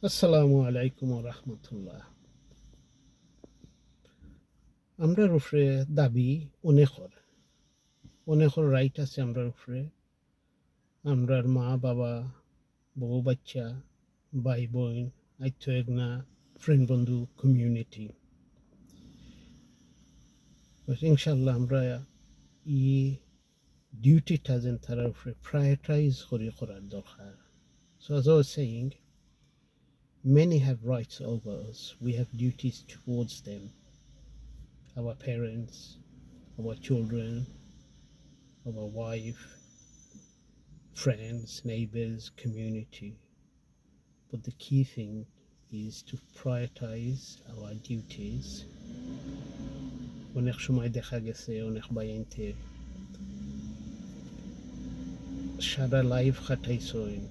আসসালামু আলাইকুম রহমতুল্লাহ। আমরার উপরে দাবি অনেকর অনেকর রাইট আছে আমরার উপরে। আমরার মা বাবা, বউ বাচ্চা, ভাই বোন, আত্য একনা, ফ্রেন্ড বন্ধু, কমিউনিটি, ইনশাল্লাহ আমরা ই ডিউটিটা যেন তার উপরে প্রায়োরিটাইজ করে করার দরকার। So as I was saying, many have rights over us. We have duties towards them, our parents, our children, our wife, friends, neighbors, community. But the key thing is to prioritize our duties. অনেক সময় দেখা গেছে অনেক বাইনতে সারা life খাটাইছইন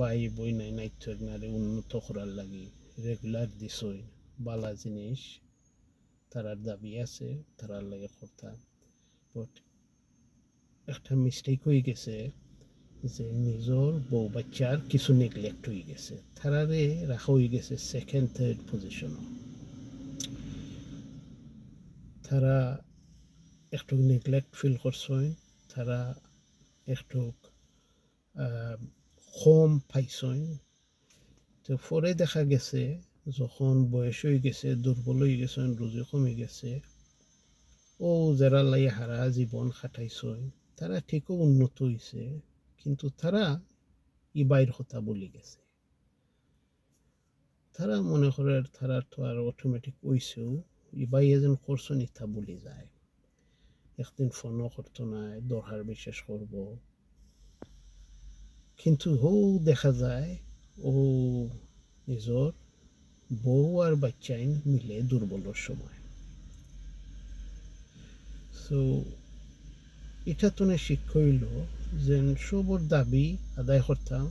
by বই নাই নাইত্য নারে উন্নত করার লাগি রেগুলার দিছইন বালা জিনিস তারার দাবি আছে তারার লাগে করতাম। বাট একটা মিস্টেক হয়ে গেছে যে নিজর বউ বাচ্চার কিছু নেগলেক্ট হয়ে গেছে, তারারে রাখা হয়ে গেছে সেকেন্ড থার্ড পজিশনও। তারা একটু নেগলেক্ট ফিল করছেন, তারা একটু কম পাইছেন। তো পরে দেখা গেছে যখন বয়স হয়ে গেছে, দুর্বল হয়ে গেছেন, রুজি কমে গেছে, ও যারা লাই হারা জীবন খাটাইছেন তারা ঠিকও উন্নত হয়েছে, কিন্তু তারা ই বাইর কথা বলে গেছে। তারা মনে করে তারা তো আর অটোমেটিক হইছেও ইবাই এজন করছেন ইথা বলে যায়। একদিন ফোনও করতো না, দরকার বিশেষ করব, কিন্তু হো দেখা যায় ও নিজর বউ আর বাচ্চাইন মিলে দুর্বলের সময়। সো এটা তো শিক্ষা হইল যে সবর দাবি আদায় করতাম,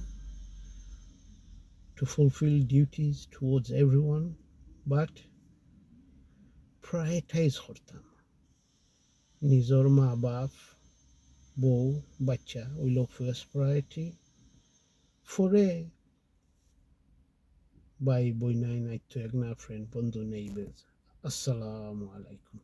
to fulfill duties towards everyone, but prioritize করতাম নিজর মা বাপ, বউ, বাচ্চা হইল ফার্স্ট প্রায়োরিটি, পরে ভাই বই নাই নাইতো একনা ফ্রেন্ড বন্ধু নেইবেজ। আসসালামু আলাইকুম।